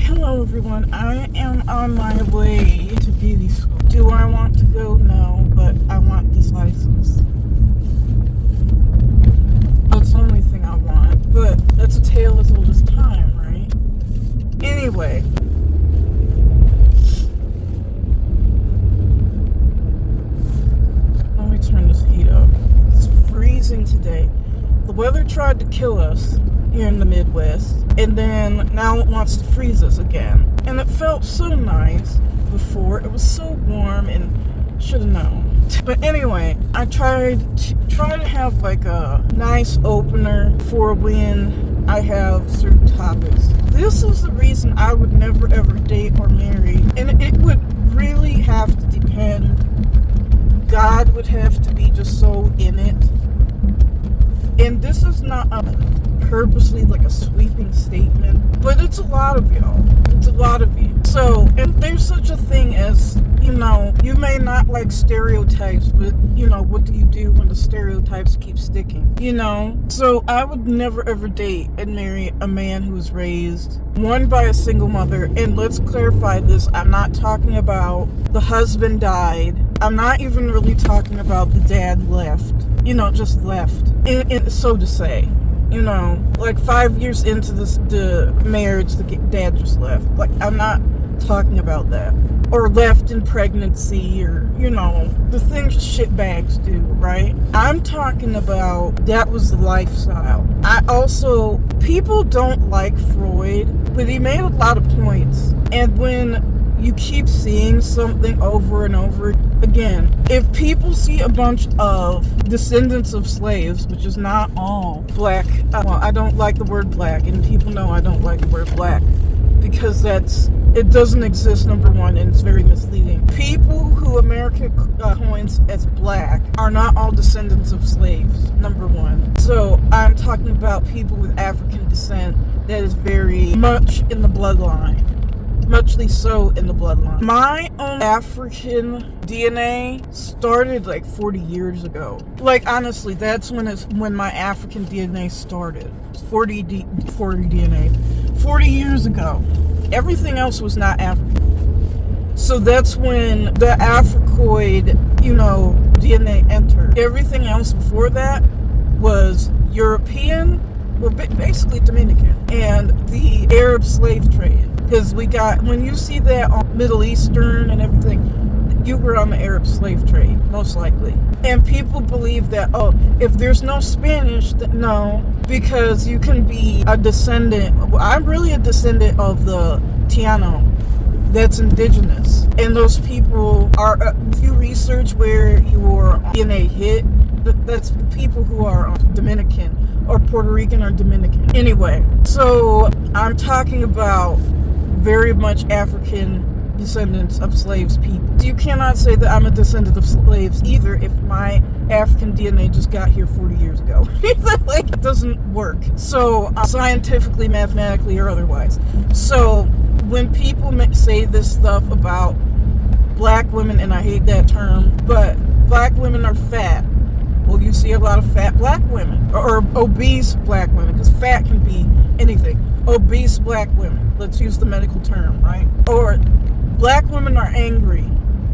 Hello everyone, I am on my way to beauty school. Do I want to go? No, but I want this license. That's the only thing I want, but that's a tale as old as time, right? Anyway. Let me turn this heat up. It's freezing today. The weather tried to kill us here in the Midwest, and then now it wants to freeze us again. And it felt so nice before. It was so warm and should have known. But anyway, I tried to have like a nice opener for when I have certain topics. This is the reason I would never ever date or marry, and it would really have to depend. God would have to be just so in it. And this is not purposely like a sweeping statement, but it's a lot of y'all. It's a lot of you. So, and there's such a thing as, you may not like stereotypes, but, what do you do when the stereotypes keep sticking? So I would never ever date and marry a man who was raised, one, by a single mother. And let's clarify this. I'm not talking about the husband died. I'm not even really talking about the dad left. Just left. So to say. Like 5 years into the marriage, the dad just left. Like, I'm not talking about that. Or left in pregnancy, or, the things shitbags do, right? I'm talking about that was the lifestyle. People don't like Freud, but he made a lot of points. And when you keep seeing something over and over again, if people see a bunch of descendants of slaves, which is not all black, I don't like the word black, and people know I don't like the word black, because it doesn't exist, number one, and it's very misleading. People who America coins as black are not all descendants of slaves, number one. So I'm talking about people with African descent that is very much in the bloodline. Muchly so in the bloodline. My own African DNA started like 40 years ago. Like, honestly, that's when my African DNA started. 40 DNA. 40 years ago. Everything else was not African. So that's when the Africoid, DNA entered. Everything else before that was European, well, basically Dominican, and the Arab slave trade. Because when you see that on Middle Eastern and everything, you were on the Arab slave trade, most likely. And people believe that, if there's no Spanish, no, because you can be a descendant. I'm really a descendant of the Tiano. That's indigenous. And those people are, if you research where your DNA hit, that's the people who are Dominican or Puerto Rican or Dominican. Anyway, so I'm talking about very much African descendants of slaves people. You cannot say that I'm a descendant of slaves either if my African DNA just got here 40 years ago. Like, it doesn't work. So, scientifically, mathematically, or otherwise. So, when people say this stuff about black women, and I hate that term, but black women are fat. Well, you see a lot of fat black women, or obese black women, because fat can be anything. Obese black women, let's use the medical term, right? Or black women are angry.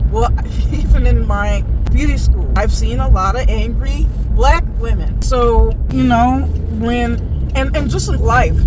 Well, even in my beauty school, I've seen a lot of angry black women. So, and just in life,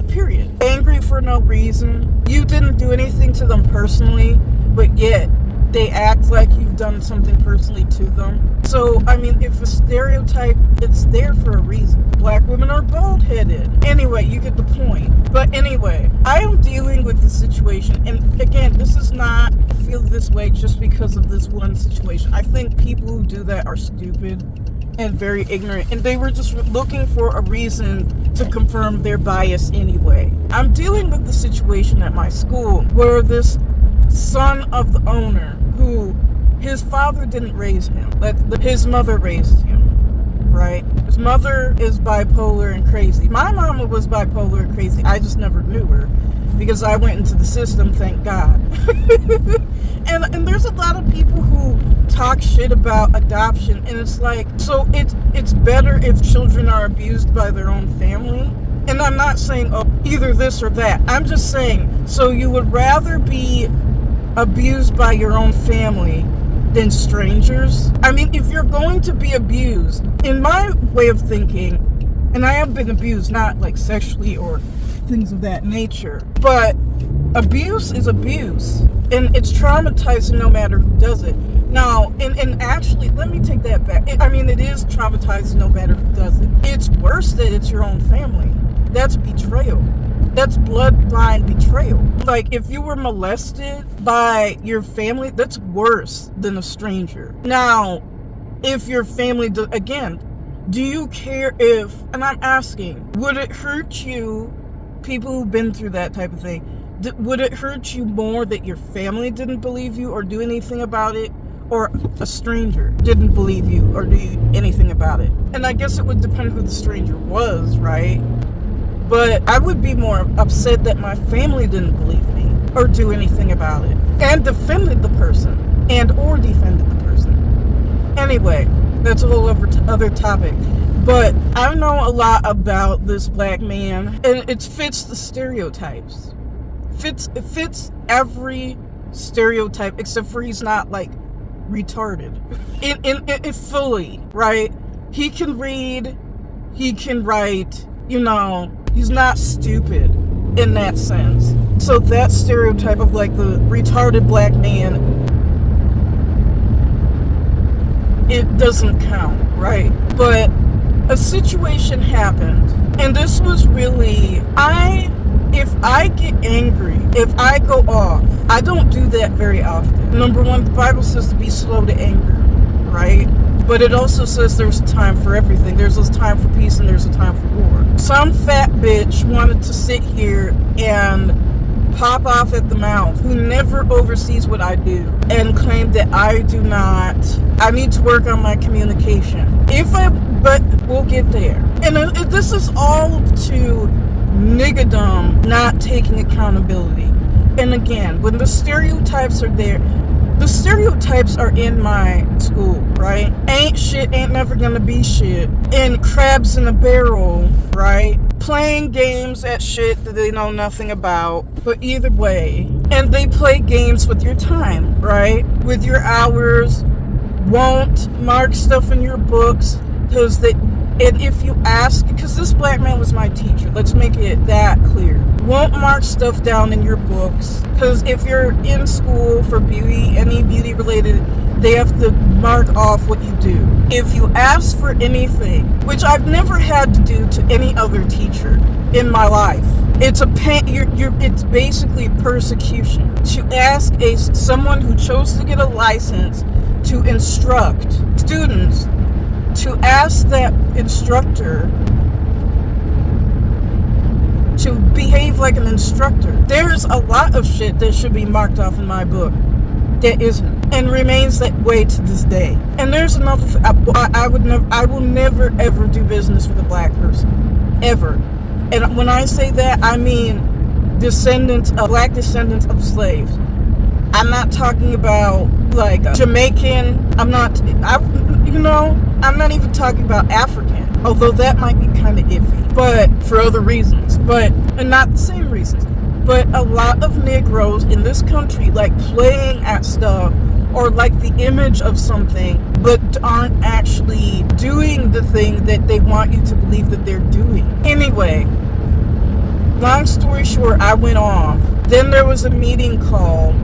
period. Angry for no reason. You didn't do anything to them personally, but yet they act like you've done something personally to them. So, if a stereotype, it's there for a reason. Black women are bald-headed. Anyway, you get the point. But anyway, I am dealing with the situation. And again, this is not, I feel this way just because of this one situation. I think people who do that are stupid and very ignorant. And they were just looking for a reason to confirm their bias anyway. I'm dealing with the situation at my school where this son of the owner, who his father didn't raise him, but his mother raised him, right? His mother is bipolar and crazy. My mama was bipolar and crazy. I just never knew her because I went into the system, thank God. and there's a lot of people who talk shit about adoption, and it's like, so it's better if children are abused by their own family. And I'm not saying, oh, either this or that. I'm just saying, so you would rather be abused by your own family than strangers? I mean, if you're going to be abused, in my way of thinking, and I have been abused, not like sexually or things of that nature, but abuse is abuse, and it's traumatizing no matter who does it. Now, and actually, let me take that back. It is traumatizing no matter who does it. It's worse that it's your own family. That's betrayal. That's bloodline betrayal. Like, if you were molested by your family, that's worse than a stranger. Now, if your family, again, do you care if, and I'm asking, would it hurt you, people who've been through that type of thing, would it hurt you more that your family didn't believe you or do anything about it, or a stranger didn't believe you or do anything about it? And I guess it would depend who the stranger was, right? But I would be more upset that my family didn't believe me or do anything about it and defended the person or defended the person. Anyway, that's a whole other topic. But I know a lot about this black man, and it fits the stereotypes. It fits every stereotype except for he's not like retarded. It fully, right? He can read, he can write, he's not stupid in that sense. So that stereotype of like the retarded black man, it doesn't count, right? But a situation happened, and this was really, if I get angry, if I go off, I don't do that very often. Number one, the Bible says to be slow to anger, right? But it also says there's a time for everything. There's a time for peace and there's a time for war. Some fat bitch wanted to sit here and pop off at the mouth, who never oversees what I do, and claim that I need to work on my communication. But we'll get there. And this is all to niggadom not taking accountability. And again, when the stereotypes are there, the stereotypes are in my school, right? Ain't shit, ain't never gonna be shit. And crabs in a barrel, right? Playing games at shit that they know nothing about. But either way, and they play games with your time, right? With your hours, won't mark stuff in your books, and if you ask, because this black man was my teacher, let's make it that clear. Won't mark stuff down in your books, because if you're in school for beauty, any beauty related, they have to mark off what you do. If you ask for anything, which I've never had to do to any other teacher in my life, it's a pain. It's basically persecution to ask someone who chose to get a license to instruct students, to ask that instructor to behave like an instructor. There's a lot of shit that should be marked off in my book that isn't, and remains that way to this day. And there's another I will never ever do business with a black person, ever. And when I say that, I mean black descendants of slaves. I'm not talking about like Jamaican. I'm not even talking about African, although that might be kind of iffy, but for other reasons, and not the same reasons. But a lot of Negroes in this country like playing at stuff or like the image of something, but aren't actually doing the thing that they want you to believe that they're doing. Anyway, long story short, I went off. Then there was a meeting called.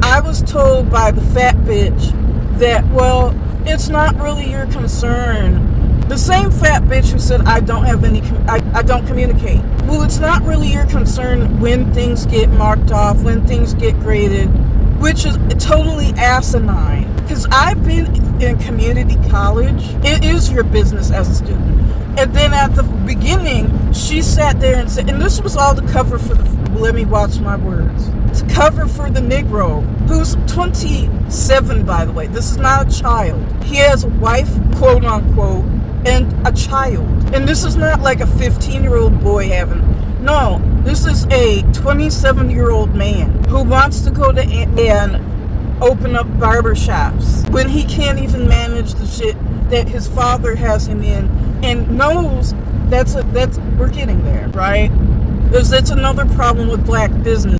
I was told by the fat bitch that, well, it's not really your concern. The same fat bitch who said I don't communicate. Well, it's not really your concern when things get marked off, when things get graded, which is totally asinine. Because I've been in community college. It is your business as a student. And then at the beginning, she sat there and said, and this was all to cover for let me watch my words, to cover for the Negro, who's 27, by the way. This is not a child. He has a wife, quote unquote, and a child. And this is not like a 15-year-old boy no, this is a 27-year-old man who wants to go to and open up barber shops when he can't even manage the shit that his father has him in, and knows that's we're getting there, right? Because that's another problem with black business.